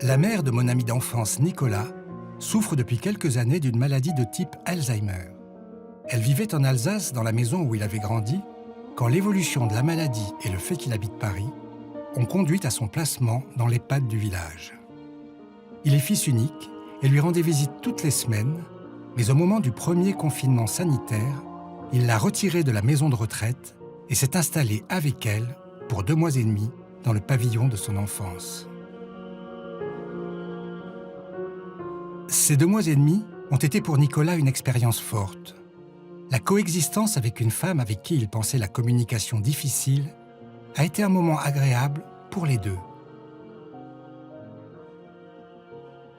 La mère de mon ami d'enfance, Nicolas, souffre depuis quelques années d'une maladie de type Alzheimer. Elle vivait en Alsace, dans la maison où il avait grandi, quand l'évolution de la maladie et le fait qu'il habite Paris ont conduit à son placement dans l'EHPAD du village. Il est fils unique et lui rendait visite toutes les semaines, mais au moment du premier confinement sanitaire, il l'a retirée de la maison de retraite et s'est installé avec elle, pour 2 mois et demi, dans le pavillon de son enfance. Ces 2 mois et demi ont été pour Nicolas une expérience forte. La coexistence avec une femme avec qui il pensait la communication difficile a été un moment agréable pour les deux.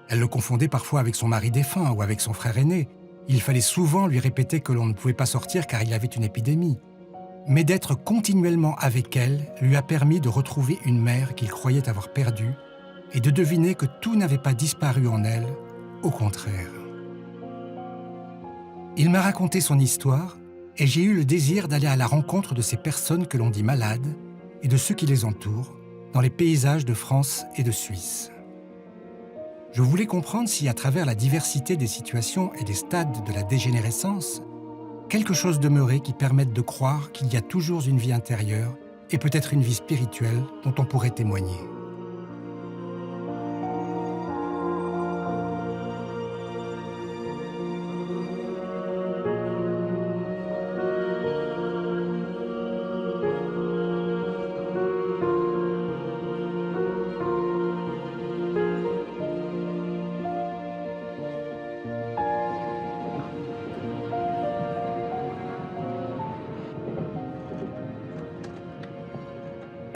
Elle le confondait parfois avec son mari défunt ou avec son frère aîné. Il fallait souvent lui répéter que l'on ne pouvait pas sortir car il y avait une épidémie. Mais d'être continuellement avec elle lui a permis de retrouver une mère qu'il croyait avoir perdue et de deviner que tout n'avait pas disparu en elle, au contraire. Il m'a raconté son histoire et j'ai eu le désir d'aller à la rencontre de ces personnes que l'on dit malades et de ceux qui les entourent, dans les paysages de France et de Suisse. Je voulais comprendre si, à travers la diversité des situations et des stades de la dégénérescence, quelque chose demeurait qui permette de croire qu'il y a toujours une vie intérieure et peut-être une vie spirituelle dont on pourrait témoigner.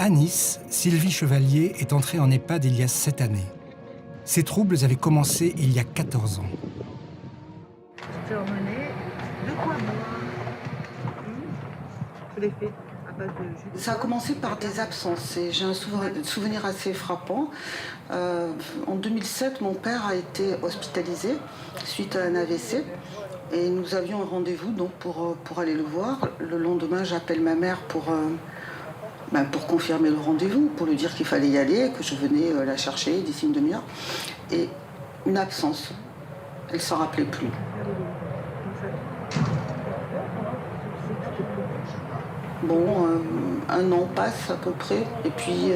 À Nice, Sylvie Chevalier est entrée en EHPAD il y a 7 années. Ses troubles avaient commencé il y a 14 ans. Je t'ai emmené de quoi boire. Je l'ai fait à base de jus de Ça a commencé par des absences et j'ai un souvenir assez frappant. En 2007, mon père a été hospitalisé suite à un AVC et nous avions un rendez-vous donc pour aller le voir. Le lendemain, j'appelle ma mère pour confirmer le rendez-vous, pour lui dire qu'il fallait y aller, que je venais la chercher d'ici une demi-heure. Et une absence. Elle ne s'en rappelait plus. Bon, 1 an passe à peu près, et puis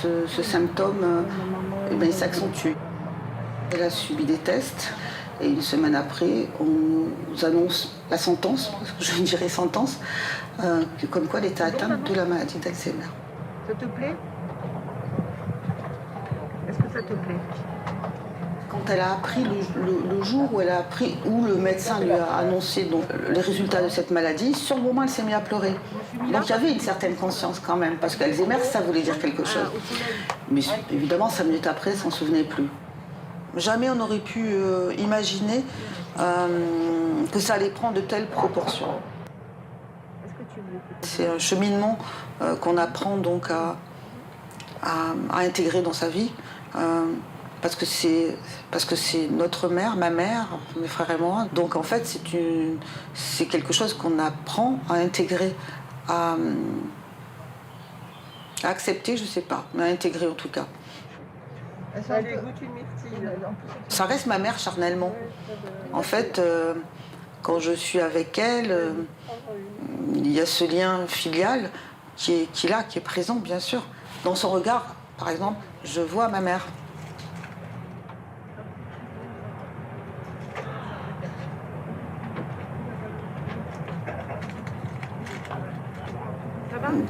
ce symptôme, il s'accentue. Elle a subi des tests, et 1 semaine après, on nous annonce la sentence, je dirais sentence, comme quoi elle était atteinte de la maladie d'Alzheimer. Ça te plaît? Est-ce que ça te plaît? Quand elle a appris le jour où le médecin lui a annoncé donc, les résultats de cette maladie, sur le moment elle s'est mise à pleurer. Donc il y avait une certaine conscience quand même, parce qu'Alzheimer ça voulait dire quelque chose. Mais évidemment 5 minutes après elle s'en souvenait plus. Jamais on n'aurait pu imaginer que ça allait prendre de telles proportions. C'est un cheminement qu'on apprend donc à intégrer dans sa vie. Parce que c'est notre mère, ma mère, mes frères et moi. Donc en fait, c'est quelque chose qu'on apprend à intégrer, à accepter, je sais pas, mais à intégrer en tout cas. Ça reste ma mère charnellement. En fait, quand je suis avec elle, il y a ce lien filial qui est là, qui est présent, bien sûr. Dans son regard, par exemple, je vois ma mère.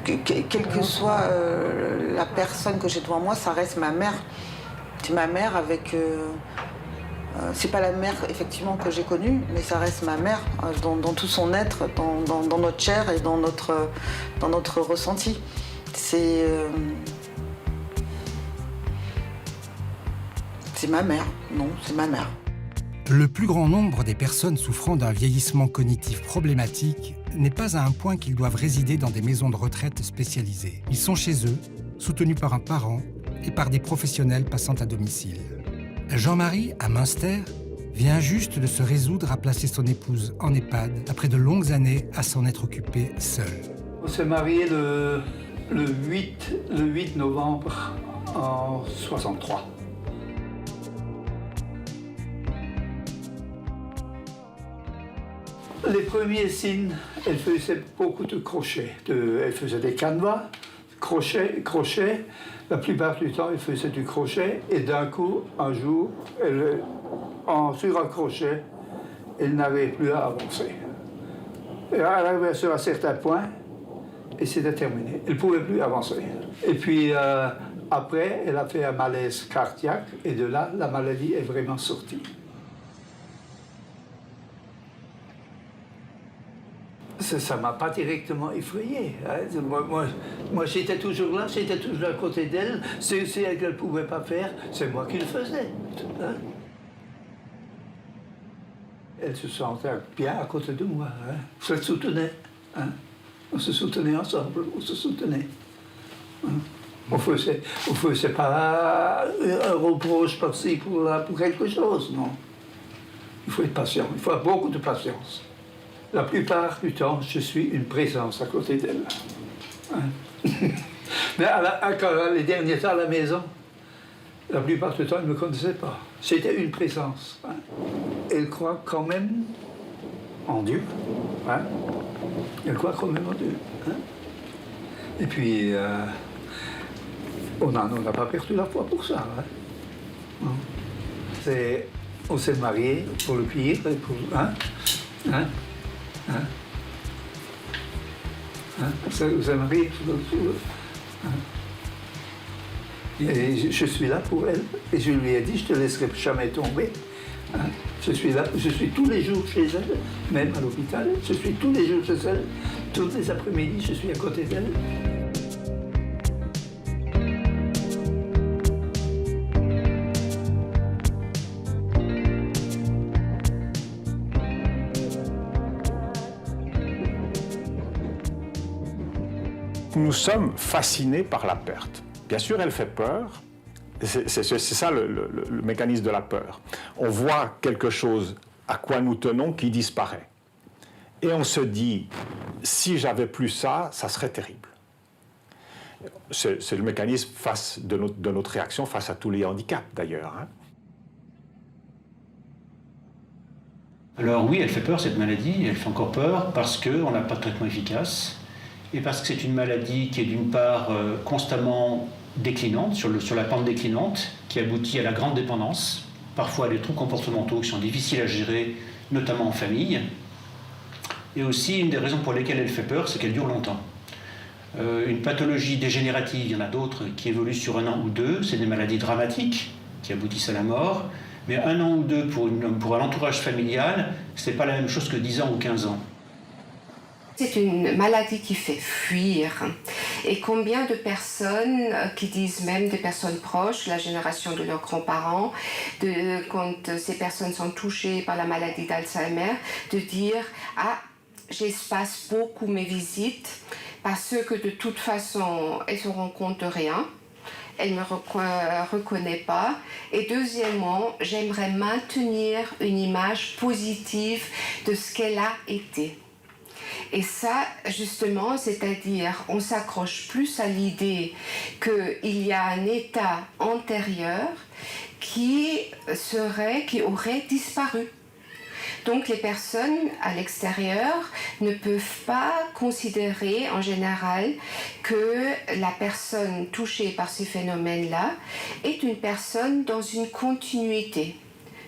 Quelle que soit la personne que j'ai devant moi, ça reste ma mère. C'est ma mère avec... c'est pas la mère, effectivement, que j'ai connue, mais ça reste ma mère dans tout son être, dans notre chair et dans notre ressenti. C'est ma mère, non, c'est ma mère. Le plus grand nombre des personnes souffrant d'un vieillissement cognitif problématique n'est pas à un point qu'ils doivent résider dans des maisons de retraite spécialisées. Ils sont chez eux, soutenus par un parent et par des professionnels passant à domicile. Jean-Marie, à Münster, vient juste de se résoudre à placer son épouse en EHPAD après de longues années à s'en être occupé seul. On s'est mariés le 8 novembre en 63. Les premiers signes, elle faisait beaucoup de crochets. Elle faisait des canevas, crochets. La plupart du temps, elle faisait du crochet. Et d'un coup, un jour, sur un crochet, elle n'arrivait plus à avancer. Elle arrivait sur un certain point et c'était terminé. Elle ne pouvait plus avancer. Et puis, après, elle a fait un malaise cardiaque et de là, la maladie est vraiment sortie. Ça ne m'a pas directement effrayé. Hein. Moi j'étais toujours là, j'étais toujours à côté d'elle. Ce qu'elle ne pouvait pas faire, c'est moi qui le faisais. Hein. Elle se sentait bien à côté de moi. Hein. Je la soutenais. Hein. On se soutenait ensemble, on se soutenait. Hein. On faisait pas un reproche par-ci pour quelque chose, non. Il faut être patient, il faut avoir beaucoup de patience. La plupart du temps, je suis une présence à côté d'elle. Hein. Mais les derniers temps à la maison, la plupart du temps, elle ne me connaissait pas. C'était une présence. Hein. Elle croit quand même en Dieu. Hein. Elle croit quand même en Dieu. Hein. Et puis, on n'a pas perdu la foi pour ça. Hein. On s'est mariés pour le pire. Hein. Hein. Hein? Hein? Vous aimeriez hein? Et je suis là pour elle. Et je lui ai dit, je ne te laisserai jamais tomber. Hein? Je suis là, je suis tous les jours chez elle, même à l'hôpital. Je suis tous les jours chez elle. Tous les après-midi, je suis à côté d'elle. Nous sommes fascinés par la perte. Bien sûr, elle fait peur. C'est ça le mécanisme de la peur. On voit quelque chose à quoi nous tenons qui disparaît. Et on se dit, si j'avais plus ça, ça serait terrible. C'est le mécanisme de notre réaction face à tous les handicaps, d'ailleurs. Hein. Alors oui, elle fait peur, cette maladie. Elle fait encore peur parce qu'on n'a pas de traitement efficace. Et parce que c'est une maladie qui est d'une part constamment déclinante, sur la pente déclinante, qui aboutit à la grande dépendance, parfois à des troubles comportementaux qui sont difficiles à gérer, notamment en famille. Et aussi, une des raisons pour lesquelles elle fait peur, c'est qu'elle dure longtemps. Une pathologie dégénérative, il y en a d'autres qui évoluent sur 1 an ou 2, c'est des maladies dramatiques qui aboutissent à la mort, mais 1 an ou 2 pour un entourage familial, c'est pas la même chose que 10 ans ou 15 ans. C'est une maladie qui fait fuir. Et combien de personnes qui disent, même des personnes proches, la génération de leurs grands-parents, quand ces personnes sont touchées par la maladie d'Alzheimer, de dire « Ah, j'espace beaucoup mes visites parce que de toute façon, elles se rendent compte de rien. Elle ne me reconnaît pas. Et deuxièmement, j'aimerais maintenir une image positive de ce qu'elle a été. » Et ça, justement, c'est-à-dire, on s'accroche plus à l'idée qu'il y a un état antérieur qui aurait disparu. Donc les personnes à l'extérieur ne peuvent pas considérer en général que la personne touchée par ces phénomènes-là est une personne dans une continuité.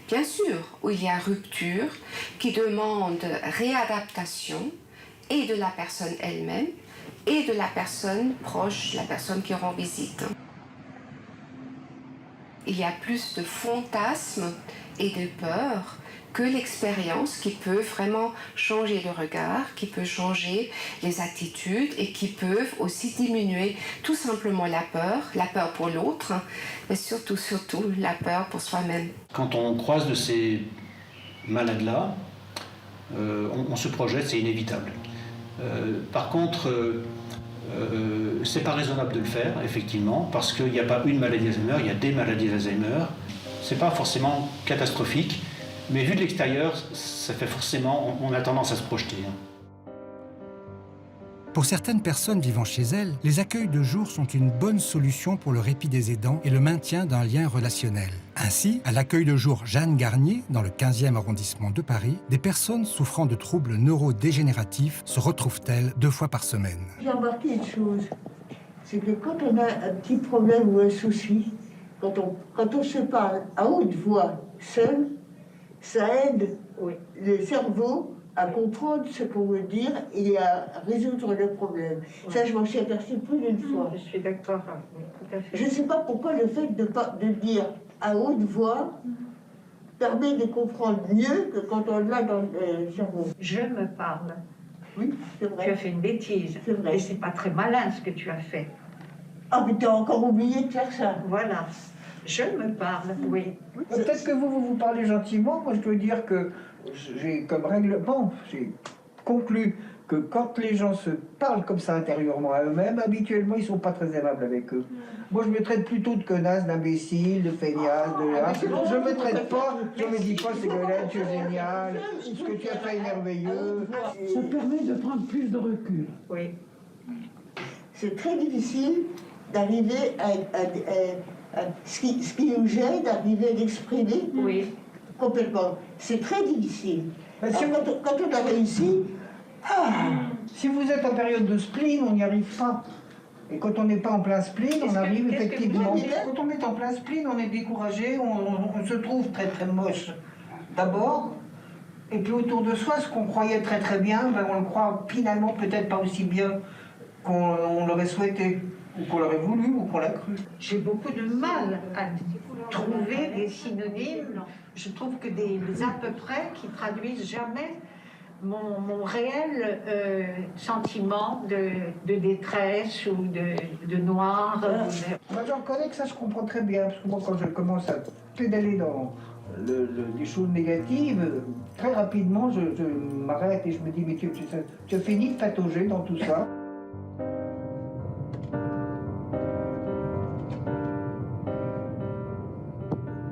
Bien sûr, où il y a rupture qui demande réadaptation, et de la personne elle-même, et de la personne proche, la personne qui rend visite. Il y a plus de fantasmes et de peurs que l'expérience qui peut vraiment changer le regard, qui peut changer les attitudes et qui peuvent aussi diminuer tout simplement la peur pour l'autre, mais surtout la peur pour soi-même. Quand on croise de ces malades-là, on se projette, c'est inévitable. Par contre, c'est pas raisonnable de le faire, effectivement, parce qu'il n'y a pas une maladie d'Alzheimer, il y a des maladies d'Alzheimer. C'est pas forcément catastrophique, mais vu de l'extérieur, ça fait forcément, on a tendance à se projeter. Pour certaines personnes vivant chez elles, les accueils de jour sont une bonne solution pour le répit des aidants et le maintien d'un lien relationnel. Ainsi, à l'accueil de jour Jeanne Garnier, dans le 15e arrondissement de Paris, des personnes souffrant de troubles neurodégénératifs se retrouvent-elles 2 fois par semaine. J'ai remarqué une chose, c'est que quand on a un petit problème ou un souci, quand on se parle à haute voix seul, ça aide le cerveau à comprendre ce qu'on veut dire et à résoudre le problème. Ça, je m'en suis aperçue plus d'une fois. Je suis d'accord, tout à fait. Je ne sais pas pourquoi le fait de dire à haute voix permet de comprendre mieux que quand on l'a dans le cerveau. Je me parle. Oui, c'est vrai. Tu as fait une bêtise. C'est vrai. Et c'est pas très malin ce que tu as fait. Ah, mais t'as encore oublié de faire ça. Voilà. Je me parle, oui. Peut-être que vous parlez gentiment. Moi, je dois dire que j'ai comme règlement, j'ai conclu que quand les gens se parlent comme ça intérieurement à eux-mêmes, habituellement, ils ne sont pas très aimables avec eux. Moi, je me traite plutôt de connasse, d'imbécile, de feignasse, je ne me traite pas, je ne me dis pas c'est Ségolène, tu es génial, ce que tu as fait est merveilleux. Ça permet de prendre plus de recul. Oui. C'est très difficile d'arriver à ce qui nous gêne, d'arriver à l'exprimer complètement. C'est très difficile. Si quand on a réussi, si vous êtes en période de spleen, on n'y arrive pas. Et quand on n'est pas en plein spleen, on arrive effectivement. Quand on est en plein spleen, on est découragé, on se trouve très très moche. D'abord, et puis autour de soi, ce qu'on croyait très très bien, ben on le croit finalement peut-être pas aussi bien qu'on l'aurait souhaité, ou qu'on l'aurait voulu, ou qu'on l'a cru. J'ai beaucoup de mal à trouver des synonymes. Je trouve que des à peu près qui traduisent jamais mon réel sentiment de détresse ou de noir. Moi j'en connais que ça je comprends très bien, parce que moi quand je commence à pédaler dans des choses négatives, très rapidement je m'arrête et je me dis mais tu as fini de patauger dans tout ça.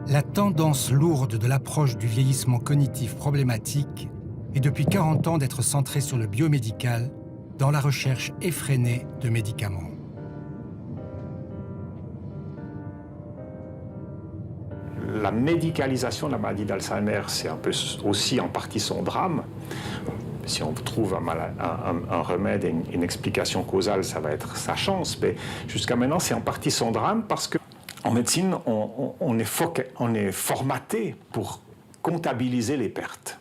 La tendance lourde de l'approche du vieillissement cognitif problématique est depuis 40 ans d'être centrée sur le biomédical dans la recherche effrénée de médicaments. La médicalisation de la maladie d'Alzheimer, c'est un peu aussi en partie son drame. Si on trouve un remède et une explication causale, ça va être sa chance. Mais jusqu'à maintenant, c'est en partie son drame parce qu'en médecine, on est formaté pour comptabiliser les pertes.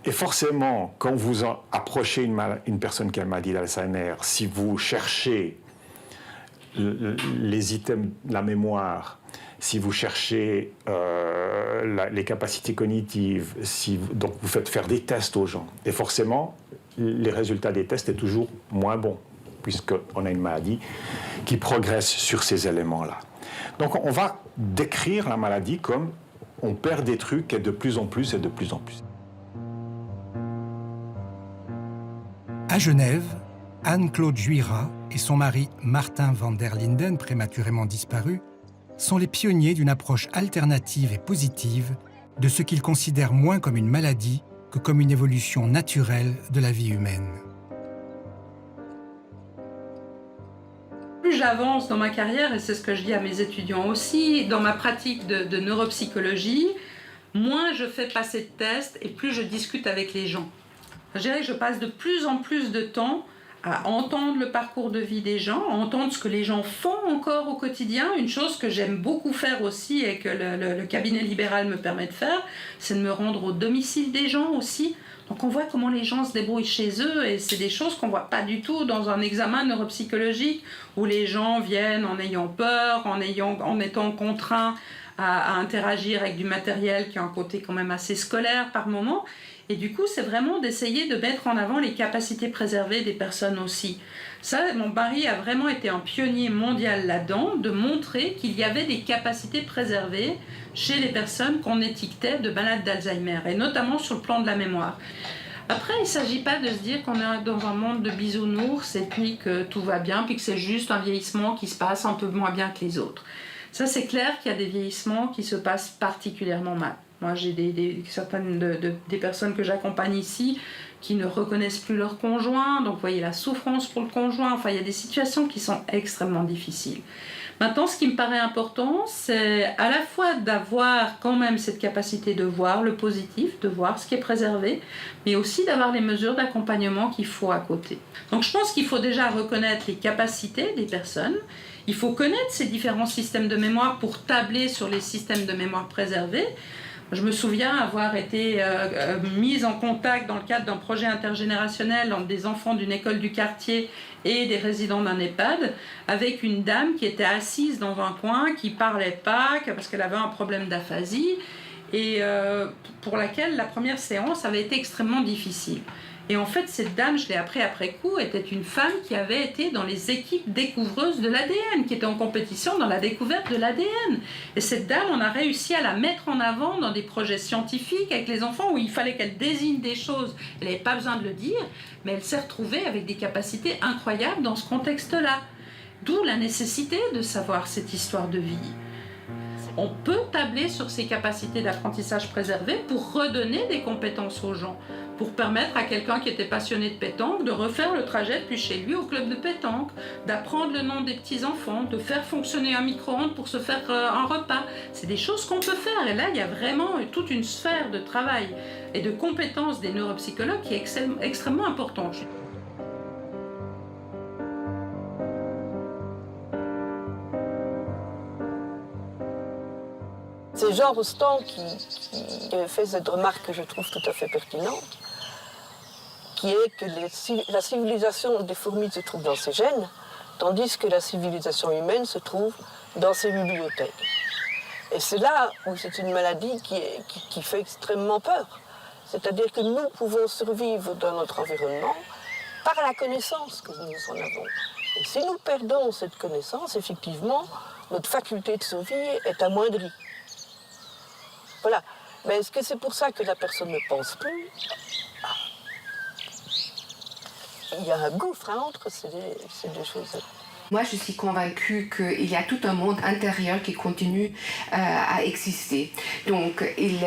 Et forcément, quand vous approchez une personne qui a une maladie d'Alzheimer, si vous cherchez les items de la mémoire, si vous cherchez les capacités cognitives, donc vous faites faire des tests aux gens. Et forcément, les résultats des tests sont toujours moins bons, puisqu'on a une maladie qui progresse sur ces éléments-là. Donc on va décrire la maladie comme on perd des trucs et de plus en plus et de plus en plus. À Genève, Anne-Claude Juirat et son mari Martin van der Linden, prématurément disparu, sont les pionniers d'une approche alternative et positive de ce qu'ils considèrent moins comme une maladie que comme une évolution naturelle de la vie humaine. Plus j'avance dans ma carrière, et c'est ce que je dis à mes étudiants aussi, dans ma pratique de neuropsychologie, moins je fais passer de tests et plus je discute avec les gens. Je dirais que je passe de plus en plus de temps à entendre le parcours de vie des gens, à entendre ce que les gens font encore au quotidien. Une chose que j'aime beaucoup faire aussi et que le cabinet libéral me permet de faire, c'est de me rendre au domicile des gens aussi. Donc on voit comment les gens se débrouillent chez eux et c'est des choses qu'on ne voit pas du tout dans un examen neuropsychologique où les gens viennent en ayant peur, en étant contraints à interagir avec du matériel qui a un côté quand même assez scolaire par moment. Et du coup, c'est vraiment d'essayer de mettre en avant les capacités préservées des personnes aussi. Ça, mon mari a vraiment été un pionnier mondial là-dedans, de montrer qu'il y avait des capacités préservées chez les personnes qu'on étiquetait de malades d'Alzheimer, et notamment sur le plan de la mémoire. Après, il ne s'agit pas de se dire qu'on est dans un monde de bisounours et puis que tout va bien, puis que c'est juste un vieillissement qui se passe un peu moins bien que les autres. Ça, c'est clair qu'il y a des vieillissements qui se passent particulièrement mal. Moi, j'ai certaines des personnes que j'accompagne ici qui ne reconnaissent plus leur conjoint. Donc, vous voyez, la souffrance pour le conjoint. Enfin, il y a des situations qui sont extrêmement difficiles. Maintenant, ce qui me paraît important, c'est à la fois d'avoir quand même cette capacité de voir le positif, de voir ce qui est préservé, mais aussi d'avoir les mesures d'accompagnement qu'il faut à côté. Donc, je pense qu'il faut déjà reconnaître les capacités des personnes. Il faut connaître ces différents systèmes de mémoire pour tabler sur les systèmes de mémoire préservés. Je me souviens avoir été mise en contact dans le cadre d'un projet intergénérationnel entre des enfants d'une école du quartier et des résidents d'un EHPAD, avec une dame qui était assise dans un coin, qui ne parlait pas, parce qu'elle avait un problème d'aphasie, et pour laquelle la première séance avait été extrêmement difficile. Et en fait, cette dame, je l'ai appris après coup, était une femme qui avait été dans les équipes découvreuses de l'ADN, qui était en compétition dans la découverte de l'ADN. Et cette dame, on a réussi à la mettre en avant dans des projets scientifiques avec les enfants où il fallait qu'elle désigne des choses. Elle n'avait pas besoin de le dire, mais elle s'est retrouvée avec des capacités incroyables dans ce contexte-là. D'où la nécessité de savoir cette histoire de vie. On peut tabler sur ces capacités d'apprentissage préservées pour redonner des compétences aux gens, pour permettre à quelqu'un qui était passionné de pétanque de refaire le trajet depuis chez lui au club de pétanque, d'apprendre le nom des petits-enfants, de faire fonctionner un micro-ondes pour se faire un repas. C'est des choses qu'on peut faire. Et là, il y a vraiment toute une sphère de travail et de compétences des neuropsychologues qui est extrêmement importante. C'est Jean Rostand qui fait cette remarque que je trouve tout à fait pertinente, qui est que la civilisation des fourmis se trouve dans ses gènes, tandis que la civilisation humaine se trouve dans ses bibliothèques. Et c'est là où c'est une maladie qui fait extrêmement peur. C'est-à-dire que nous pouvons survivre dans notre environnement par la connaissance que nous en avons. Et si nous perdons cette connaissance, effectivement, notre faculté de survie est amoindrie. Voilà. Mais est-ce que c'est pour ça que la personne ne pense plus? Il y a un gouffre entre ces deux choses. Moi, je suis convaincue qu'il y a tout un monde intérieur qui continue à exister. Donc, il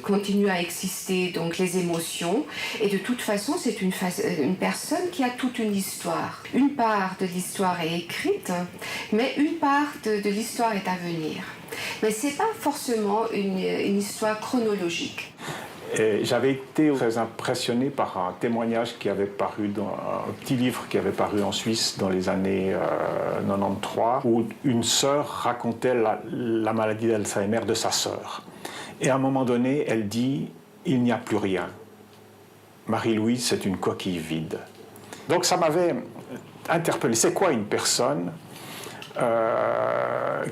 continue à exister donc, les émotions. Et de toute façon, c'est une personne qui a toute une histoire. Une part de l'histoire est écrite, mais une part de l'histoire est à venir. Mais ce n'est pas forcément une histoire chronologique. J'avais été très impressionné par un témoignage qui avait paru dans un petit livre qui avait paru en Suisse dans les années 93, où une sœur racontait la maladie d'Alzheimer de sa sœur. Et à un moment donné, elle dit « Il n'y a plus rien. Marie-Louise, c'est une coquille vide. » Donc ça m'avait interpellé. C'est quoi une personne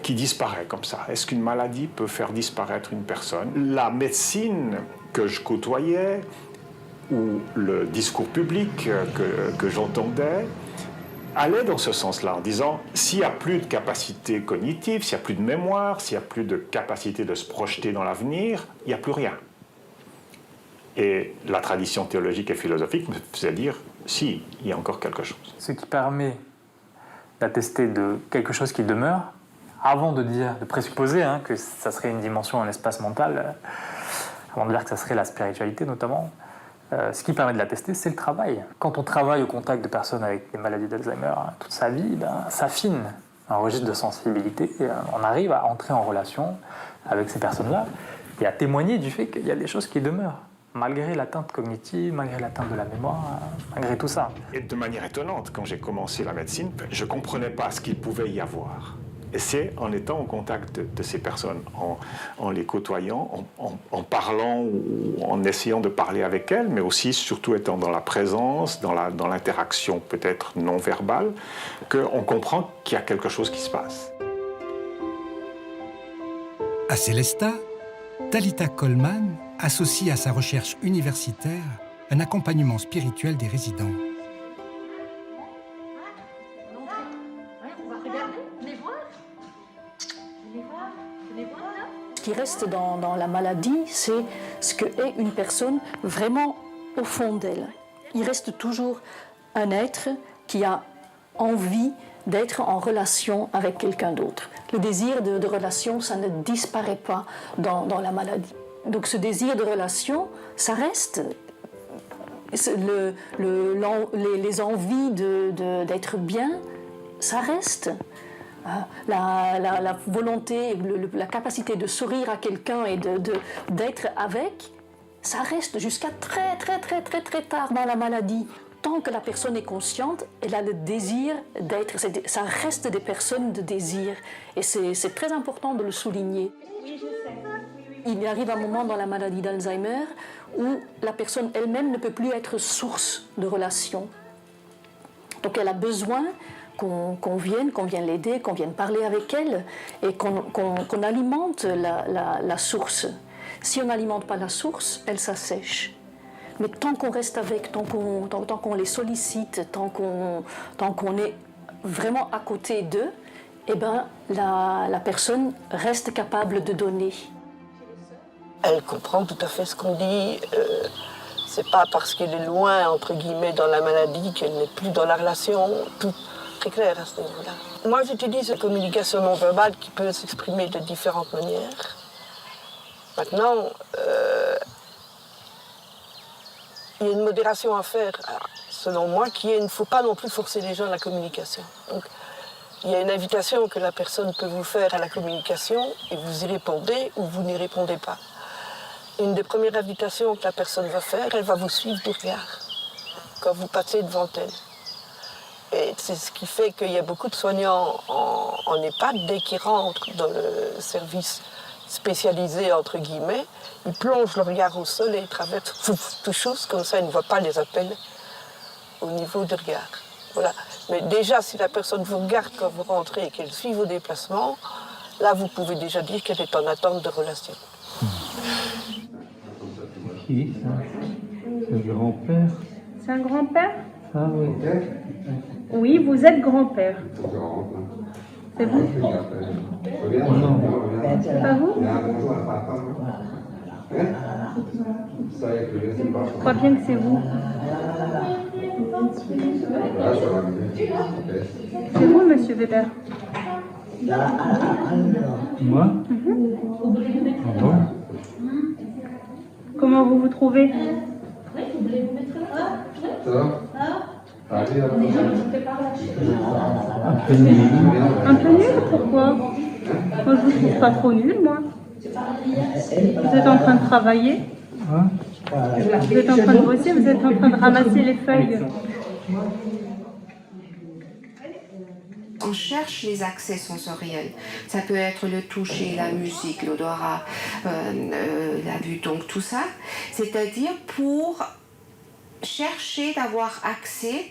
qui disparaît comme ça? Est-ce qu'une maladie peut faire disparaître une personne? La médecine que je côtoyais, ou le discours public que j'entendais, allait dans ce sens-là, en disant s'il n'y a plus de capacité cognitive, s'il n'y a plus de mémoire, s'il n'y a plus de capacité de se projeter dans l'avenir, il n'y a plus rien. Et la tradition théologique et philosophique me faisait dire si, il y a encore quelque chose. Ce qui permet d'attester de quelque chose qui demeure, avant de présupposer que ça serait une dimension, un espace mental, avant de dire que ça serait la spiritualité notamment, ce qui permet de l'attester, c'est le travail. Quand on travaille au contact de personnes avec des maladies d'Alzheimer toute sa vie, ça affine un registre de sensibilité, et on arrive à entrer en relation avec ces personnes-là et à témoigner du fait qu'il y a des choses qui demeurent, malgré l'atteinte cognitive, malgré l'atteinte de la mémoire, malgré tout ça. Et de manière étonnante, quand j'ai commencé la médecine, je ne comprenais pas ce qu'il pouvait y avoir. Et c'est en étant au contact de ces personnes, en les côtoyant, en parlant ou en essayant de parler avec elles, mais aussi, surtout étant dans la présence, dans l'interaction peut-être non verbale, qu'on comprend qu'il y a quelque chose qui se passe. À Célestat, Talita Coleman associe à sa recherche universitaire un accompagnement spirituel des résidents. Ce qui reste dans la maladie, c'est ce que est une personne vraiment au fond d'elle. Il reste toujours un être qui a envie d'être en relation avec quelqu'un d'autre. Le désir de relation, ça ne disparaît pas dans la maladie. Donc ce désir de relation, ça reste. Les envies d'être bien, ça reste. La volonté, la capacité de sourire à quelqu'un et d'être avec, ça reste jusqu'à très tard dans la maladie. Tant que la personne est consciente, elle a le désir d'être. Ça reste des personnes de désir. Et c'est très important de le souligner. Il arrive un moment dans la maladie d'Alzheimer où la personne elle-même ne peut plus être source de relation. Donc elle a besoin qu'on vienne l'aider, qu'on vienne parler avec elle et qu'on alimente la source. Si on n'alimente pas la source, elle s'assèche. Mais tant qu'on reste avec, tant qu'on les sollicite, tant qu'on est vraiment à côté d'eux, eh ben, la personne reste capable de donner. Elle comprend tout à fait ce qu'on dit. C'est pas parce qu'elle est loin, entre guillemets, dans la maladie qu'elle n'est plus dans la relation. Tout très clair à ce niveau-là. Moi, j'utilise la communication non verbale qui peut s'exprimer de différentes manières. Maintenant, il y a une modération à faire, selon moi, qui est il ne faut pas non plus forcer les gens à la communication. Donc, il y a une invitation que la personne peut vous faire à la communication et vous y répondez ou vous n'y répondez pas. Une des premières invitations que la personne va faire, elle va vous suivre du regard quand vous passez devant elle. Et c'est ce qui fait qu'il y a beaucoup de soignants en EHPAD, dès qu'ils rentrent dans le service spécialisé, entre guillemets, ils plongent le regard au sol et ils traversent tout chose, comme ça ils ne voient pas les appels au niveau du regard. Voilà. Mais déjà, si la personne vous regarde quand vous rentrez et qu'elle suit vos déplacements, là vous pouvez déjà dire qu'elle est en attente de relation. Qui ça? C'est le grand-père. C'est un grand-père? Ah oui. Oui, vous êtes grand-père. C'est vous? Non. C'est pas vous? Je crois bien que c'est vous. C'est vous, monsieur Weber? Moi? Ah bon? Comment vous vous trouvez? Un peu nul. Un peu nul? Pourquoi? Moi, je vous trouve pas trop nul, moi. Vous êtes en train de travailler? Hein? Vous êtes en train de bosser? Vous êtes en train de ramasser les feuilles? On cherche les accès sensoriels. Ça peut être le toucher, la musique, l'odorat, la vue, donc tout ça. C'est-à-dire pour chercher d'avoir accès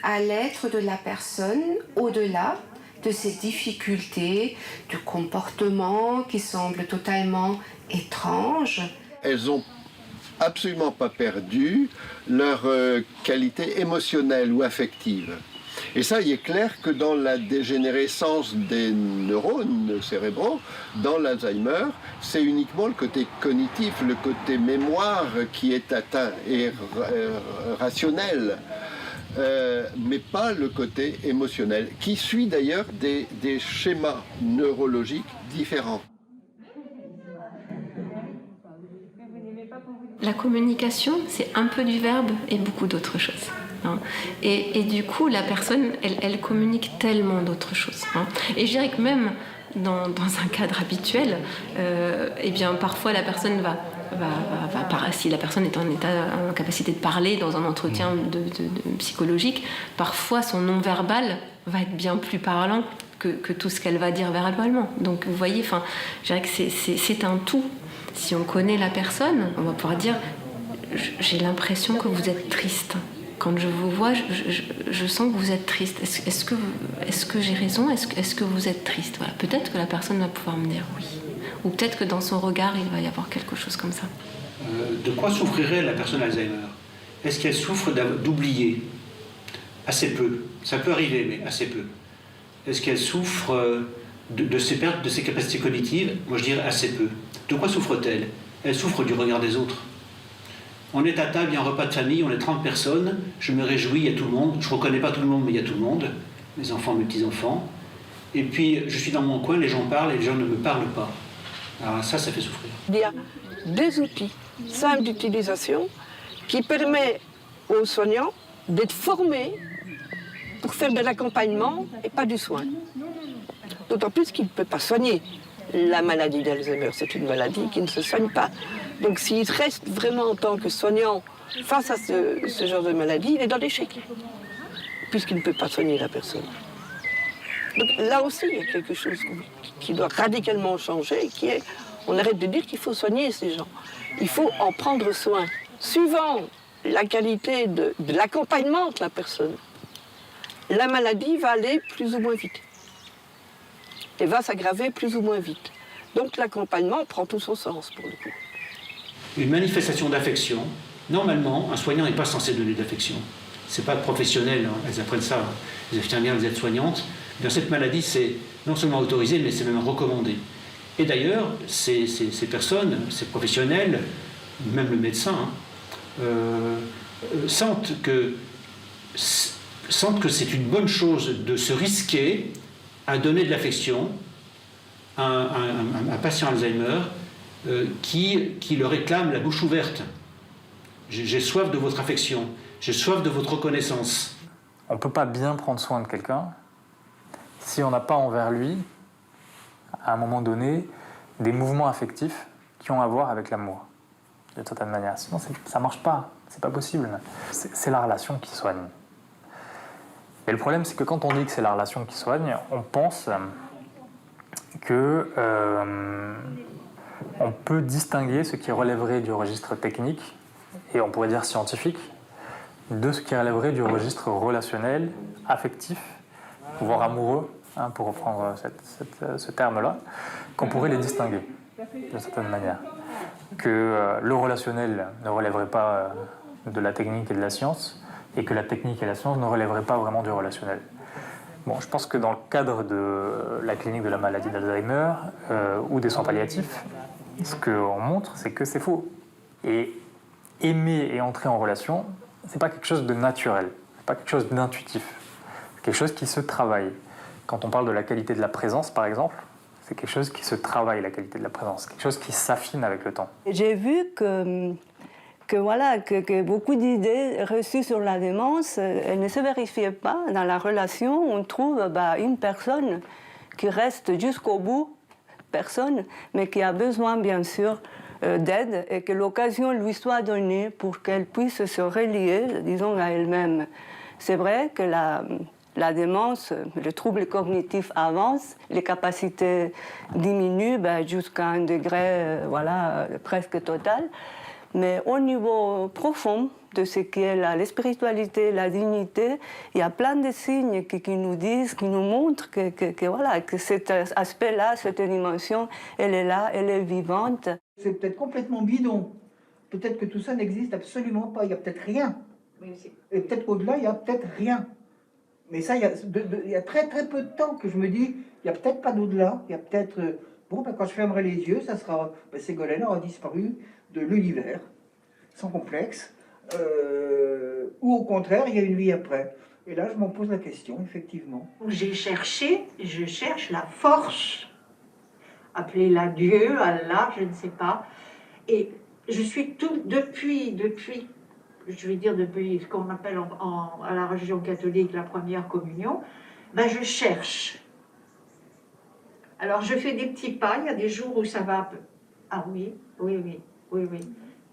à l'être de la personne au-delà de ces difficultés de comportement qui semblent totalement étranges. Elles n'ont absolument pas perdu leur qualité émotionnelle ou affective. Et ça, il est clair que dans la dégénérescence des neurones cérébraux, dans l'Alzheimer, c'est uniquement le côté cognitif, le côté mémoire qui est atteint et rationnel, mais pas le côté émotionnel, qui suit d'ailleurs des schémas neurologiques différents. La communication, c'est un peu du verbe et beaucoup d'autres choses. Hein. Et du coup, la personne, elle communique tellement d'autres choses. Hein. Et je dirais que même dans un cadre habituel, eh bien, parfois la personne si la personne est en capacité de parler dans un entretien psychologique, parfois son non-verbal va être bien plus parlant que tout ce qu'elle va dire verbalement. Donc vous voyez, je dirais que c'est un tout. Si on connaît la personne, on va pouvoir dire « j'ai l'impression que vous êtes triste ». Quand je vous vois, je sens que vous êtes triste. Est-ce que j'ai raison? Est-ce que vous êtes triste? Voilà. Peut-être que la personne va pouvoir me dire oui. Ou peut-être que dans son regard, il va y avoir quelque chose comme ça. De quoi souffrirait la personne Alzheimer? Est-ce qu'elle souffre d'oublier? Assez peu. Ça peut arriver, mais assez peu. Est-ce qu'elle souffre de ses pertes, de ses capacités cognitives? Moi, je dirais assez peu. De quoi souffre-t-elle? Elle souffre du regard des autres. On est à table, il y a un repas de famille, on est 30 personnes, je me réjouis, il y a tout le monde. Je ne reconnais pas tout le monde, mais il y a tout le monde. Mes enfants, mes petits-enfants. Et puis, je suis dans mon coin, les gens parlent et les gens ne me parlent pas. Alors ça fait souffrir. Il y a des outils simples d'utilisation qui permettent aux soignants d'être formés pour faire de l'accompagnement et pas du soin. D'autant plus qu'il ne peut pas soigner la maladie d'Alzheimer. C'est une maladie qui ne se soigne pas. Donc s'il reste vraiment en tant que soignant face à ce genre de maladie, il est dans l'échec, puisqu'il ne peut pas soigner la personne. Donc là aussi, il y a quelque chose qui doit radicalement changer, qui est, on arrête de dire qu'il faut soigner ces gens. Il faut en prendre soin, suivant la qualité de l'accompagnement de la personne. La maladie va aller plus ou moins vite et va s'aggraver plus ou moins vite. Donc l'accompagnement prend tout son sens pour le coup. Une manifestation d'affection, normalement, un soignant n'est pas censé donner d'affection. C'est pas professionnel, hein. Elles apprennent ça. Les infirmières, les aides-soignantes. Dans cette maladie, c'est non seulement autorisé, mais c'est même recommandé. Et d'ailleurs, ces personnes, ces professionnels, même le médecin, sentent que c'est une bonne chose de se risquer à donner de l'affection à un patient Alzheimer qui le réclame la bouche ouverte. J'ai soif de votre affection, j'ai soif de votre reconnaissance. On ne peut pas bien prendre soin de quelqu'un si on n'a pas envers lui, à un moment donné, des mouvements affectifs qui ont à voir avec l'amour, d'une certaine manière. Sinon, ça ne marche pas, c'est pas possible. C'est la relation qui soigne. Et le problème, c'est que quand on dit que c'est la relation qui soigne, on pense que on peut distinguer ce qui relèverait du registre technique, et on pourrait dire scientifique, de ce qui relèverait du registre relationnel, affectif, voire amoureux, hein, pour reprendre ce terme-là, qu'on pourrait les distinguer, d'une certaine manière. Que le relationnel ne relèverait pas de la technique et de la science, et que la technique et la science ne relèveraient pas vraiment du relationnel. Bon, je pense que dans le cadre de la clinique de la maladie d'Alzheimer ou des soins palliatifs, ce qu'on montre, c'est que c'est faux. Et aimer et entrer en relation, c'est pas quelque chose de naturel, c'est pas quelque chose d'intuitif, c'est quelque chose qui se travaille. Quand on parle de la qualité de la présence, par exemple, c'est quelque chose qui se travaille, la qualité de la présence, quelque chose qui s'affine avec le temps. J'ai vu que beaucoup d'idées reçues sur la démence, elles ne se vérifiaient pas. Dans la relation, on trouve une personne qui reste jusqu'au bout, mais qui a besoin, bien sûr, d'aide et que l'occasion lui soit donnée pour qu'elle puisse se relier, disons, à elle-même. C'est vrai que la démence, le trouble cognitif avance, les capacités diminuent jusqu'à un degré presque total. Mais au niveau profond de ce qui est la spiritualité, la dignité, il y a plein de signes qui nous disent, qui nous montrent que cet aspect-là, cette dimension, elle est là, elle est vivante. C'est peut-être complètement bidon. Peut-être que tout ça n'existe absolument pas. Il n'y a peut-être rien. Et peut-être qu'au-delà, il n'y a peut-être rien. Mais ça, il y a très très peu de temps que je me dis, il n'y a peut-être pas d'au-delà. Il y a peut-être... quand je fermerai les yeux, ça sera... Ségolène aura disparu de l'univers, sans complexe. Ou au contraire, il y a une vie après. Et là, je m'en pose la question, effectivement. Je cherche la force. Appelez-la Dieu, Allah, je ne sais pas. Et je suis depuis ce qu'on appelle à la religion catholique la première communion, je cherche. Alors je fais des petits pas, il y a des jours où ça va... Ah oui.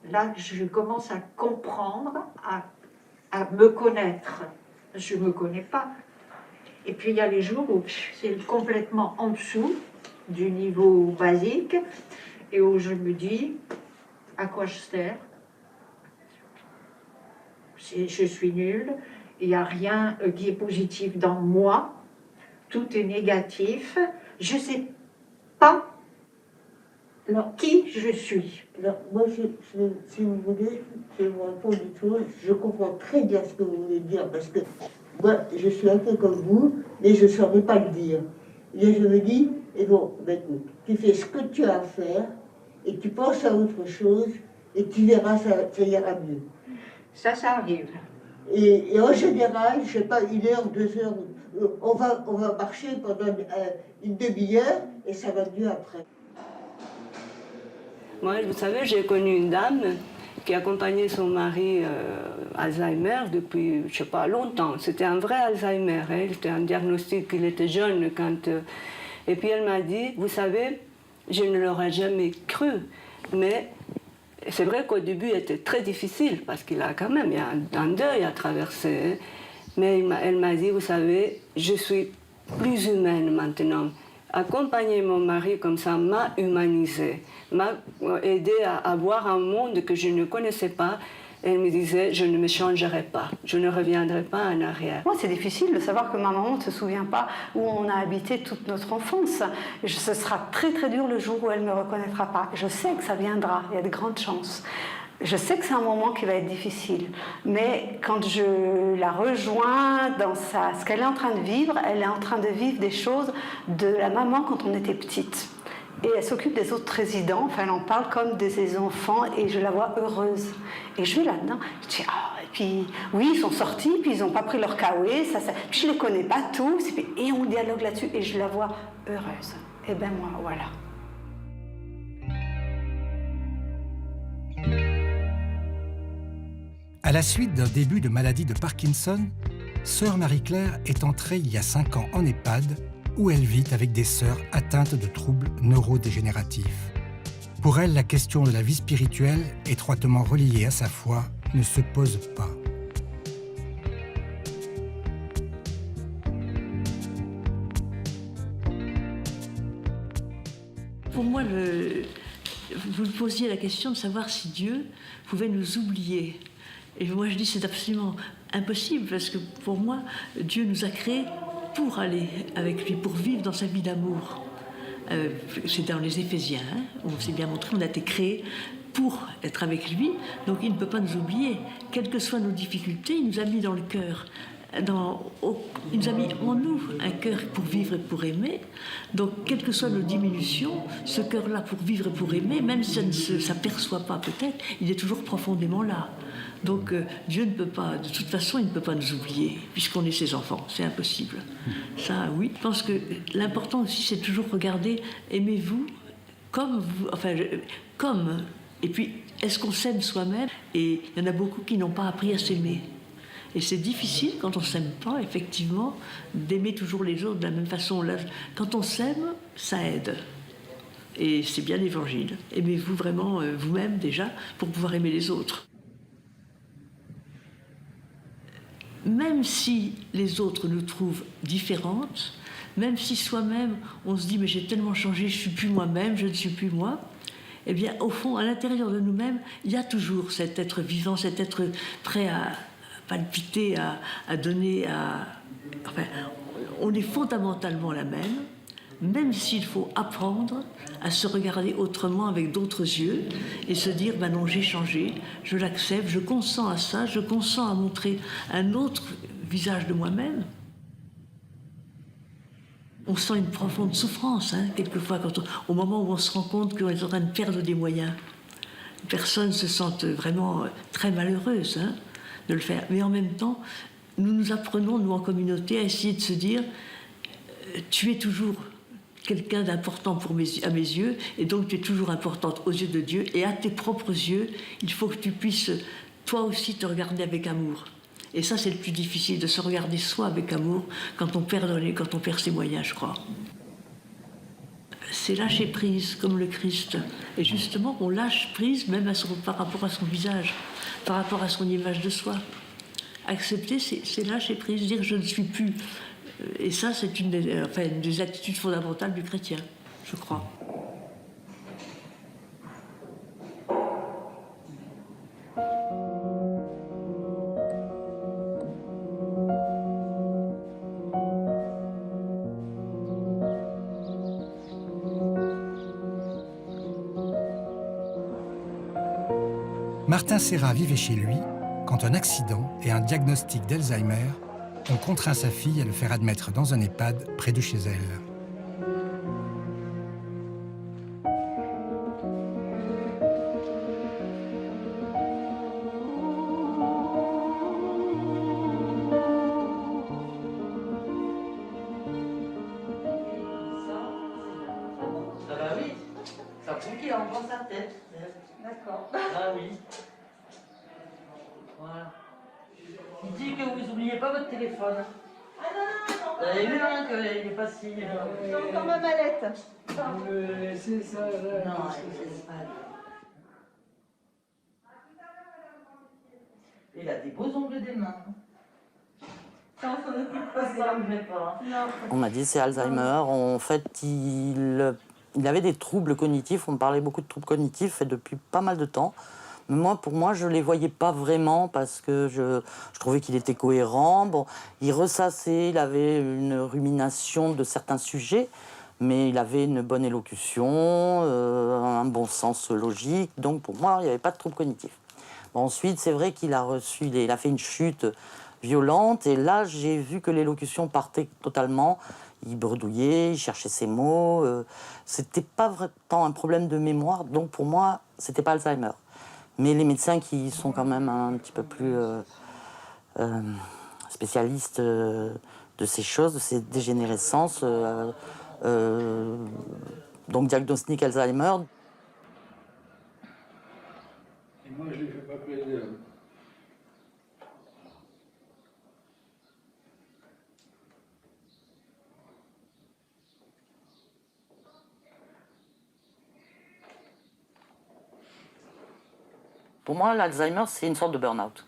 Là, je commence à comprendre, à me connaître. Je ne me connais pas. Et puis il y a les jours où c'est complètement en dessous du niveau basique et où je me dis à quoi je sers. Je suis nulle, il n'y a rien qui est positif dans moi, tout est négatif, je ne sais pas qui je suis. Alors, moi, si vous voulez, je ne me réponds du tout, je comprends très bien ce que vous voulez dire, parce que moi, je suis un peu comme vous, mais je ne saurais pas le dire. Et je me dis, écoute, tu fais ce que tu as à faire, et tu penses à autre chose, et tu verras, ça ira mieux. Ça arrive. Et en général, je ne sais pas, 1 heure, 2 heures, on va marcher pendant une demi-heure, et ça va mieux après. Moi, vous savez, j'ai connu une dame qui accompagnait son mari Alzheimer depuis, je ne sais pas, longtemps. C'était un vrai Alzheimer, hein. C'était un diagnostic, il était jeune quand... Et puis elle m'a dit, vous savez, je ne l'aurais jamais cru, mais c'est vrai qu'au début, il était très difficile, parce qu'il a quand même il y a un deuil à traverser. Mais elle m'a dit, vous savez, je suis plus humaine maintenant. Accompagner mon mari comme ça m'a humanisée, m'a aidé à voir un monde que je ne connaissais pas. Elle me disait, je ne me changerai pas, je ne reviendrai pas en arrière. Moi, c'est difficile de savoir que ma maman ne se souvient pas où on a habité toute notre enfance. Ce sera très très dur le jour où elle ne me reconnaîtra pas. Je sais que ça viendra, il y a de grandes chances. Je sais que c'est un moment qui va être difficile, mais quand je la rejoins dans ce qu'elle est en train de vivre, elle est en train de vivre des choses de la maman quand on était petite. Et elle s'occupe des autres résidents, enfin elle en parle comme de ses enfants, et je la vois heureuse. Et je vais là-dedans, je dis, et puis oui, ils sont sortis, puis ils n'ont pas pris leur caouet, puis je ne les connais pas tous, et on dialogue là-dessus, et je la vois heureuse. Et ben moi, voilà. À la suite d'un début de maladie de Parkinson, sœur Marie-Claire est entrée il y a 5 ans en EHPAD, où elle vit avec des sœurs atteintes de troubles neurodégénératifs. Pour elle, la question de la vie spirituelle, étroitement reliée à sa foi, ne se pose pas. Pour moi, vous me posiez la question de savoir si Dieu pouvait nous oublier. Et moi, je dis c'est absolument impossible, parce que pour moi, Dieu nous a créés pour aller avec lui, pour vivre dans sa vie d'amour. C'est dans les Éphésiens, hein, on s'est bien montré, on a été créés pour être avec lui, donc il ne peut pas nous oublier. Quelles que soient nos difficultés, il nous a mis dans le cœur, il nous a mis en nous un cœur pour vivre et pour aimer. Donc, quelles que soient nos diminutions, ce cœur-là pour vivre et pour aimer, même si ça ne s'aperçoit pas peut-être, il est toujours profondément là. Donc Dieu ne peut pas, de toute façon, il ne peut pas nous oublier, puisqu'on est ses enfants, c'est impossible. Ça, oui. Je pense que l'important aussi, c'est toujours regarder, aimez-vous comme vous, enfin, comme, et puis, est-ce qu'on s'aime soi-même? Et il y en a beaucoup qui n'ont pas appris à s'aimer. Et c'est difficile, quand on ne s'aime pas, effectivement, d'aimer toujours les autres de la même façon. Là, quand on s'aime, ça aide. Et c'est bien l'évangile. Aimez-vous vraiment vous-même, déjà, pour pouvoir aimer les autres. Même si les autres nous trouvent différentes, même si soi-même on se dit mais j'ai tellement changé, je ne suis plus moi-même, je ne suis plus moi, eh bien au fond, à l'intérieur de nous-mêmes, il y a toujours cet être vivant, cet être prêt à palpiter, à donner, enfin, on est fondamentalement la même s'il faut apprendre à se regarder autrement avec d'autres yeux et se dire ben non, j'ai changé, je l'accepte, je consens à ça, je consens à montrer un autre visage de moi-même. On sent une profonde souffrance, hein, quelquefois, au moment où on se rend compte qu'on est en train de perdre des moyens. Les personnes se sentent vraiment très malheureuses, hein, de le faire. Mais en même temps, nous apprenons, nous en communauté, à essayer de se dire tu es toujours quelqu'un d'important à mes yeux, et donc tu es toujours importante aux yeux de Dieu, et à tes propres yeux, il faut que tu puisses, toi aussi, te regarder avec amour. Et ça, c'est le plus difficile, de se regarder soi avec amour, quand on perd ses moyens, je crois. C'est lâcher prise, comme le Christ. Et justement, on lâche prise même par rapport à son visage, par rapport à son image de soi. Accepter, c'est lâcher prise, dire je ne suis plus. Et ça, c'est une des attitudes fondamentales du chrétien, je crois. Martin Serra vivait chez lui quand un accident et un diagnostic d'Alzheimer ont contraint sa fille à le faire admettre dans un EHPAD près de chez elle. Ça va vite? Ça prouve qu'il a encore sa tête. D'accord. Ah oui. Voilà. Il dit que vous n'oubliez pas votre téléphone. Ah non, non, Vous avez vu hein, qu'il n'est pas si... j'ai encore ma mallette. C'est ça, là. Non, c'est pas... Il a des beaux ongles des mains. Ça, on s'en occupe pas, ça ne met pas. Non. On m'a dit c'est Alzheimer. En fait, il avait des troubles cognitifs. On me parlait beaucoup de troubles cognitifs et depuis pas mal de temps. Mais moi, pour moi, je ne les voyais pas vraiment parce que je trouvais qu'il était cohérent. Bon, il ressassait, il avait une rumination de certains sujets, mais il avait une bonne élocution, un bon sens logique. Donc pour moi, il n'y avait pas de troubles cognitifs. Bon, ensuite, c'est vrai qu'il a fait une chute violente et là, j'ai vu que l'élocution partait totalement. Il bredouillait, il cherchait ses mots. C'était pas vraiment un problème de mémoire, donc pour moi, c'était pas Alzheimer. Mais les médecins qui sont quand même un petit peu plus spécialistes de ces choses, de ces dégénérescences, donc diagnostic Alzheimer. Et moi, je ne lui fais pas plaisir. Pour moi, l'Alzheimer, c'est une sorte de burn-out.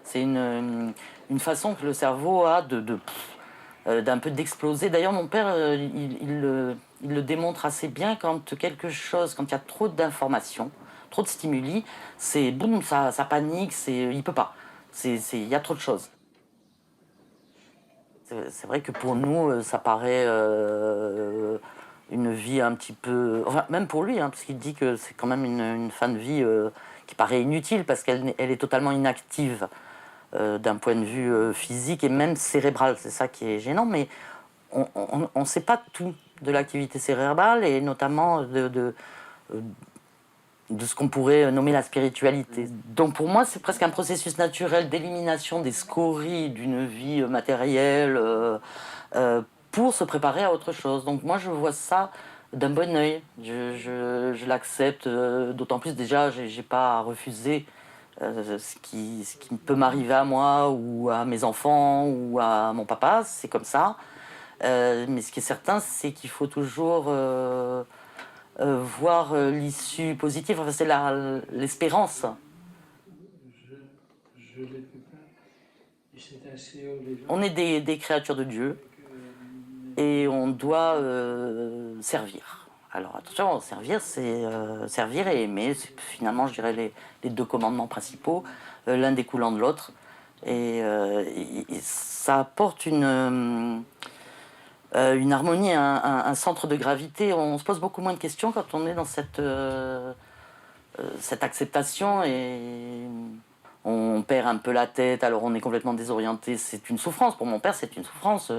C'est une façon que le cerveau a d'un peu d'exploser. D'ailleurs, mon père, il le démontre assez bien quand quelque chose, quand il y a trop d'informations, trop de stimuli, c'est boum, ça panique, il peut pas. Il y a trop de choses. C'est vrai que pour nous, ça paraît une vie un petit peu... Enfin, même pour lui, hein, parce qu'il dit que c'est quand même une fin de vie qui paraît inutile parce qu'elle est totalement inactive d'un point de vue physique et même cérébral. C'est ça qui est gênant, mais on ne sait pas tout de l'activité cérébrale et notamment de ce qu'on pourrait nommer la spiritualité. Donc pour moi, c'est presque un processus naturel d'élimination des scories d'une vie matérielle pour se préparer à autre chose. Donc moi, je vois ça d'un bon œil. Je l'accepte, d'autant plus déjà, j'ai pas à refuser ce qui peut m'arriver à moi ou à mes enfants ou à mon papa, c'est comme ça. Mais ce qui est certain, c'est qu'il faut toujours voir l'issue positive, enfin, c'est l'espérance. Je l'ai fait pas. Et c'est assez haut les gens. On est des créatures de Dieu et on doit servir. Alors attention, servir, c'est servir et aimer. C'est finalement, je dirais, les deux commandements principaux, l'un découlant de l'autre. Et ça apporte une harmonie, un centre de gravité. On se pose beaucoup moins de questions quand on est dans cette acceptation et on perd un peu la tête, alors on est complètement désorienté. C'est une souffrance. Pour mon père, c'est une souffrance.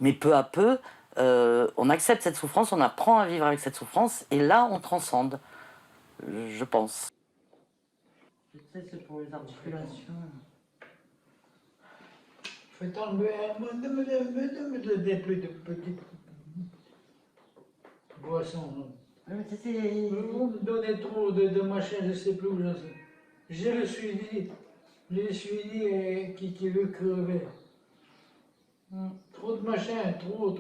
Mais peu à peu, on accepte cette souffrance, on apprend à vivre avec cette souffrance et là, on transcende, je pense. Tu sais, c'est pour les articulations. Faites enlever, ne me donnez plus de petites boissons. Vous me donnez trop de machin, je ne sais plus où j'en sais. J'ai le suivi qui veut crever. Trop de machin, trop.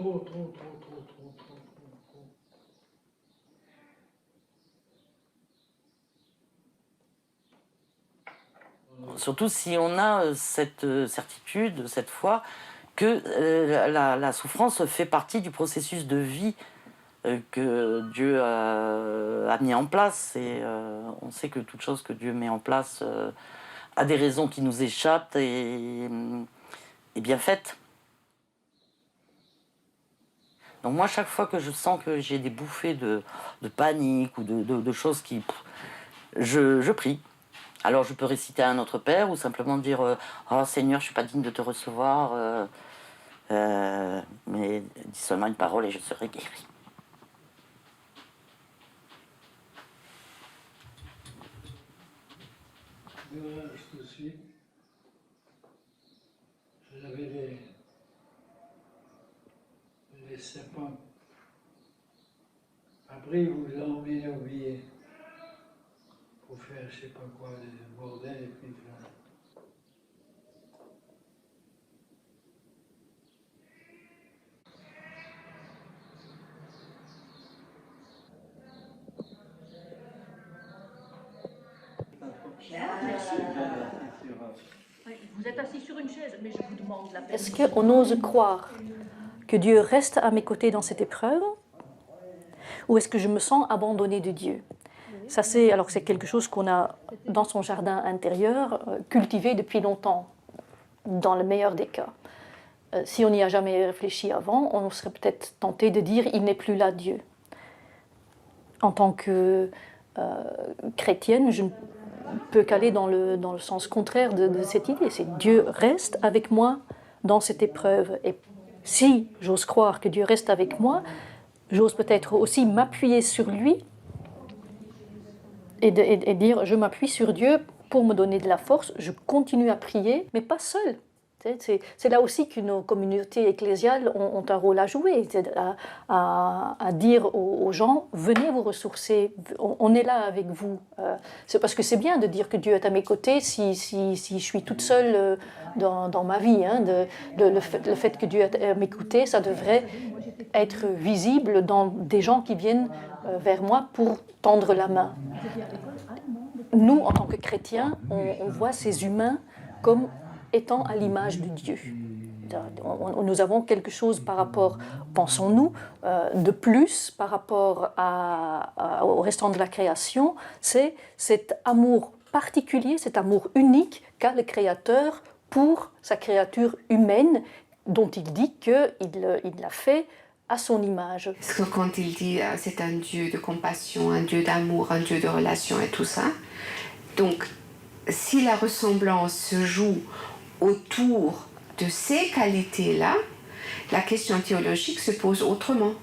Surtout si on a cette certitude, cette foi, que la souffrance fait partie du processus de vie que Dieu a mis en place. Et on sait que toute chose que Dieu met en place a des raisons qui nous échappent et bien faites. Donc moi, chaque fois que je sens que j'ai des bouffées de panique ou de choses qui... Je prie. Alors je peux réciter à un autre Père ou simplement dire « Oh Seigneur, je ne suis pas digne de te recevoir, mais dis seulement une parole et je serai guéri. » Je te suis. J'avais les serpents, pas Après, ils vous emmènent au billet pour faire je sais pas quoi, des bordels et puis voilà. Vous êtes assis sur une chaise, mais je vous demande la permission. Est-ce qu'on ose croire que Dieu reste à mes côtés dans cette épreuve, ou est-ce que je me sens abandonnée de Dieu? Ça, c'est quelque chose qu'on a dans son jardin intérieur cultivé depuis longtemps, dans le meilleur des cas. Si on n'y a jamais réfléchi avant, on serait peut-être tenté de dire il n'est plus là Dieu. En tant que chrétienne, je ne peux qu'aller dans le sens contraire de cette idée. C'est Dieu reste avec moi dans cette épreuve. Et si j'ose croire que Dieu reste avec moi, j'ose peut-être aussi m'appuyer sur lui et dire je m'appuie sur Dieu pour me donner de la force. Je continue à prier, mais pas seule. C'est là aussi que nos communautés ecclésiales ont un rôle à jouer, à dire aux gens, venez vous ressourcer, on est là avec vous. C'est parce que c'est bien de dire que Dieu est à mes côtés si je suis toute seule dans ma vie. Le fait que Dieu est à mes côtés, ça devrait être visible dans des gens qui viennent vers moi pour tendre la main. Nous, en tant que chrétiens, on voit ces humains comme étant à l'image de Dieu. Nous avons quelque chose par rapport, pensons-nous, de plus par rapport au restant de la création, c'est cet amour particulier, cet amour unique qu'a le Créateur pour sa créature humaine, dont il dit qu'il l'a fait à son image. Parce que quand il dit c'est un Dieu de compassion, un Dieu d'amour, un Dieu de relation et tout ça, donc si la ressemblance se joue autour de ces qualités-là, la question théologique se pose autrement.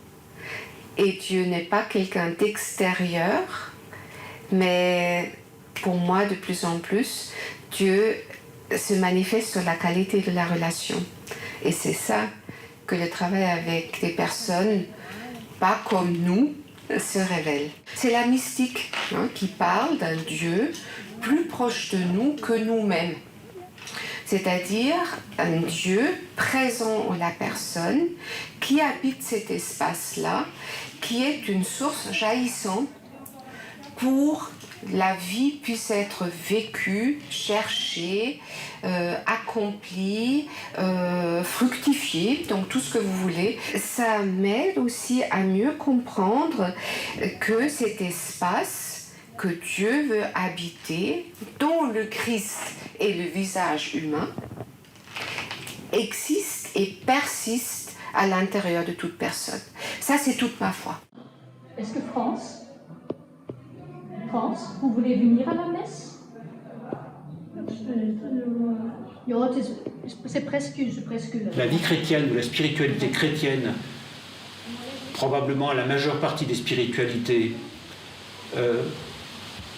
Et Dieu n'est pas quelqu'un d'extérieur, mais pour moi, de plus en plus, Dieu se manifeste sur la qualité de la relation. Et c'est ça que le travail avec des personnes pas comme nous se révèle. C'est la mystique qui parle d'un Dieu plus proche de nous que nous-mêmes. C'est-à-dire un Dieu présent en la personne qui habite cet espace-là, qui est une source jaillissante pour la vie puisse être vécue, cherchée, accomplie, fructifiée, donc tout ce que vous voulez. Ça m'aide aussi à mieux comprendre que cet espace que Dieu veut habiter, dont le Christ est le visage humain, existe et persiste à l'intérieur de toute personne. Ça, c'est toute ma foi. Est-ce que France, vous voulez venir à la messe? C'est presque la vie chrétienne ou la spiritualité chrétienne, probablement la majeure partie des spiritualités,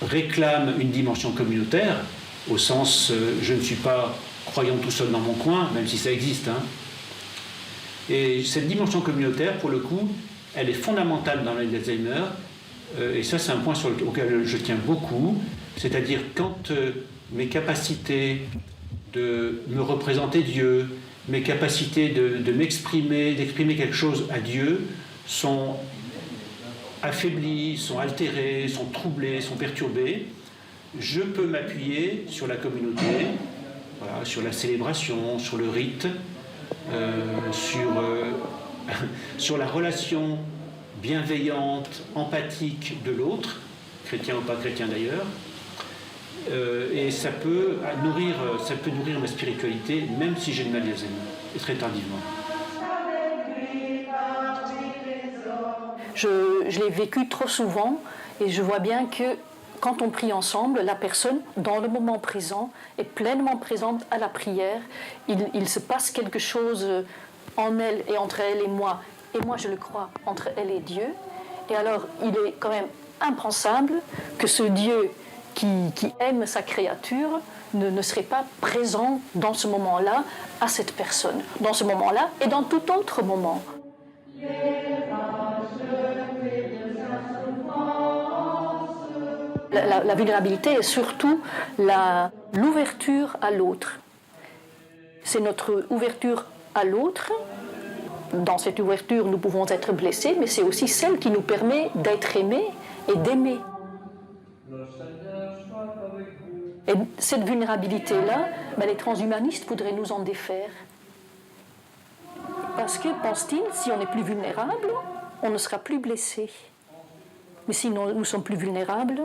réclame une dimension communautaire, au sens je ne suis pas croyant tout seul dans mon coin, même si ça existe. Et cette dimension communautaire, pour le coup, elle est fondamentale dans l'Alzheimer, et ça c'est un point auquel je tiens beaucoup, c'est-à-dire quand mes capacités de me représenter Dieu, mes capacités de m'exprimer, d'exprimer quelque chose à Dieu sont affaiblies, sont altérées, sont troublées, sont perturbées, je peux m'appuyer sur la communauté, voilà, sur la célébration, sur le rite, sur la relation bienveillante, empathique de l'autre, chrétien ou pas chrétien d'ailleurs, et ça peut nourrir ma spiritualité, même si j'ai une Alzheimer, et très tardivement. Je l'ai vécu trop souvent et je vois bien que quand on prie ensemble, la personne, dans le moment présent, est pleinement présente à la prière. Il se passe quelque chose en elle et entre elle et moi je le crois, entre elle et Dieu. Et alors, il est quand même impensable que ce Dieu qui aime sa créature ne serait pas présent dans ce moment-là à cette personne, dans ce moment-là et dans tout autre moment. La vulnérabilité est surtout l'ouverture à l'autre. C'est notre ouverture à l'autre. Dans cette ouverture, nous pouvons être blessés, mais c'est aussi celle qui nous permet d'être aimés et d'aimer. Et cette vulnérabilité-là, les transhumanistes voudraient nous en défaire. Parce que, pense-t-il, si on est plus vulnérable, on ne sera plus blessé. Mais si nous sommes plus vulnérables,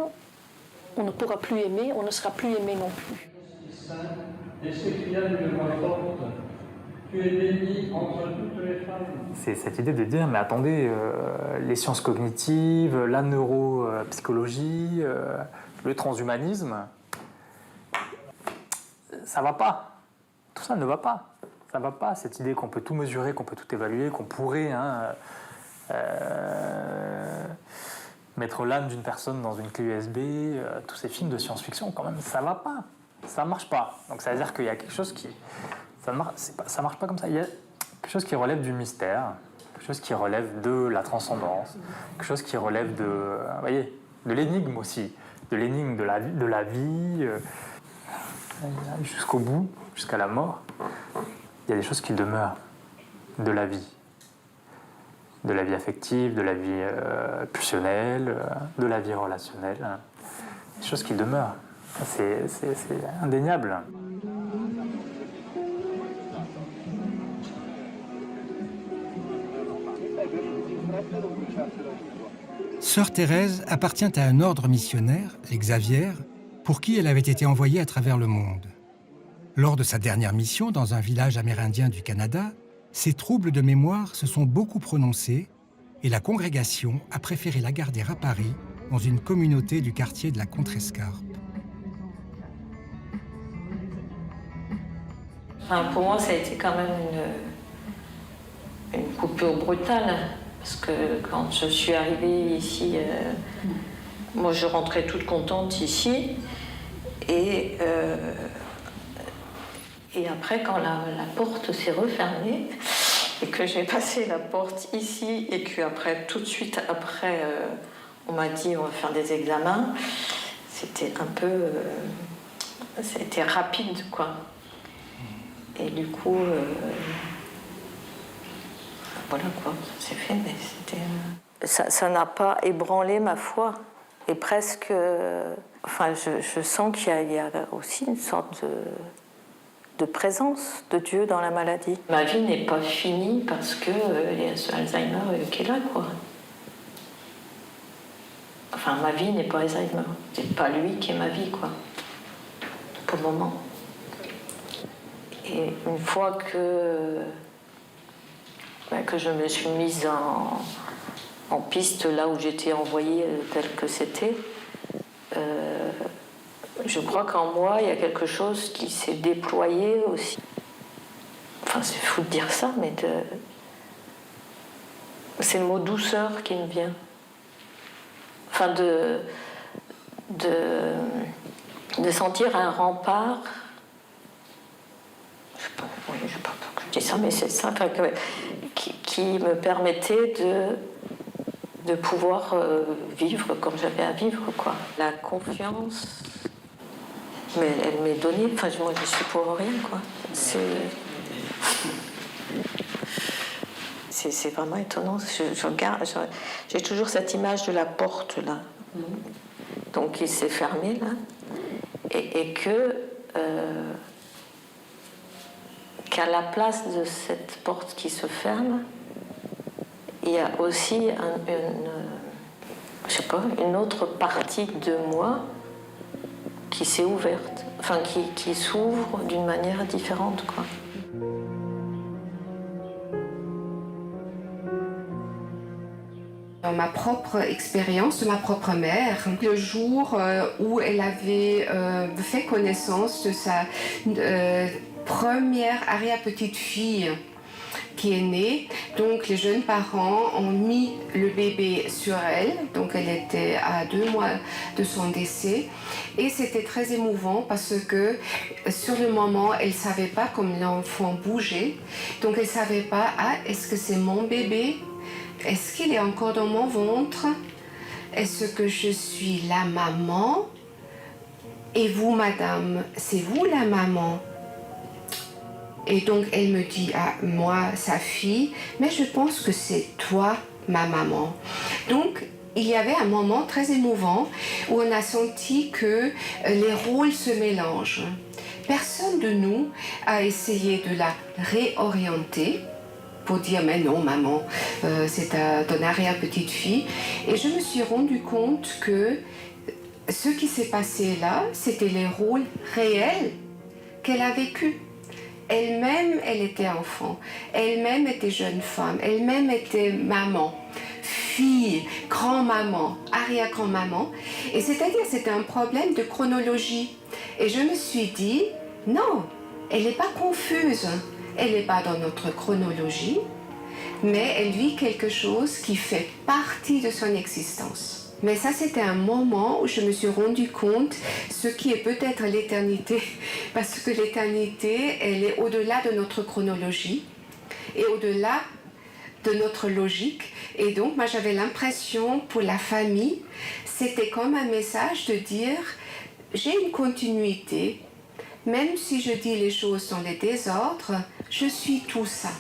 on ne pourra plus aimer, on ne sera plus aimé non plus. Et ce qu'il y a de ma porte, tu es bénie entre toutes les femmes. C'est cette idée de dire, mais attendez, les sciences cognitives, la neuropsychologie, le transhumanisme, ça va pas. Tout ça ne va pas. Ça va pas, cette idée qu'on peut tout mesurer, qu'on peut tout évaluer, qu'on pourrait mettre l'âme d'une personne dans une clé USB, tous ces films de science-fiction, quand même, ça va pas. Ça marche pas. Donc ça veut dire qu'il y a quelque chose qui... Ça marche pas comme ça. Il y a quelque chose qui relève du mystère, quelque chose qui relève de la transcendance, quelque chose qui relève de l'énigme aussi, de l'énigme de la vie, jusqu'au bout, jusqu'à la mort. Il y a des choses qui demeurent de la vie affective, de la vie pulsionnelle, de la vie relationnelle. Des choses qui demeurent. C'est indéniable. Sœur Thérèse appartient à un ordre missionnaire, les Xavières, pour qui elle avait été envoyée à travers le monde. Lors de sa dernière mission dans un village amérindien du Canada, ses troubles de mémoire se sont beaucoup prononcés et la congrégation a préféré la garder à Paris, dans une communauté du quartier de la Contrescarpe. Pour moi, ça a été quand même une coupure brutale, parce que quand je suis arrivée ici, moi je rentrais toute contente ici, et après quand la porte s'est refermée, et que j'ai passé la porte ici, et qu'après, tout de suite après, on m'a dit on va faire des examens, c'était un peu... ça a été rapide, quoi. Et du coup, voilà quoi, ça s'est fait, mais c'était... Ça n'a pas ébranlé ma foi. Et presque... enfin, je sens qu'il y a aussi une sorte de présence de Dieu dans la maladie. Ma vie n'est pas finie parce que il y a ce Alzheimer qui est là, quoi. Enfin, ma vie n'est pas Alzheimer. C'est pas lui qui est ma vie, quoi. Pour le moment. Et une fois que je me suis mise en piste là où j'étais envoyée tel que c'était, je crois qu'en moi, il y a quelque chose qui s'est déployé aussi. Enfin, c'est fou de dire ça, mais c'est le mot douceur qui me vient. Enfin, de sentir un rempart. Je sais pas que je dis ça, mais c'est ça qui me permettait de pouvoir vivre comme j'avais à vivre, quoi. La confiance, mais elle m'est donnée. Enfin, moi, je suis pour rien, quoi. C'est vraiment étonnant. Je regarde, j'ai toujours cette image de la porte là, donc il s'est fermé là, et qu'à la place de cette porte qui se ferme, il y a aussi une autre partie de moi qui s'est ouverte, enfin qui s'ouvre d'une manière différente, quoi. Dans ma propre expérience de ma propre mère, le jour où elle avait fait connaissance de sa première arrière-petite-fille qui est née, donc les jeunes parents ont mis le bébé sur elle, donc elle était à 2 mois de son décès, et c'était très émouvant parce que sur le moment elle ne savait pas comme l'enfant bougeait, donc elle ne savait pas, est-ce que c'est mon bébé? Est-ce qu'il est encore dans mon ventre? est-ce que je suis la maman? Et vous, madame, c'est vous la maman? Et donc elle me dit à moi, sa fille, mais je pense que c'est toi ma maman. Donc il y avait un moment très émouvant où on a senti que les rôles se mélangent. Personne de nous a essayé de la réorienter pour dire mais non maman, c'est ton arrière-petite-fille. Et je me suis rendu compte que ce qui s'est passé là, c'était les rôles réels qu'elle a vécus. Elle-même, elle était enfant, elle-même était jeune femme, elle-même était maman, fille, grand-maman, arrière-grand-maman. Et c'est-à-dire c'était un problème de chronologie. Et je me suis dit, non, elle n'est pas confuse, elle n'est pas dans notre chronologie, mais elle vit quelque chose qui fait partie de son existence. Mais ça, c'était un moment où je me suis rendu compte ce qui est peut-être l'éternité, parce que l'éternité, elle est au-delà de notre chronologie et au-delà de notre logique. Et donc, moi, j'avais l'impression, pour la famille, c'était comme un message de dire, j'ai une continuité, même si je dis les choses dans les désordres, je suis tout ça.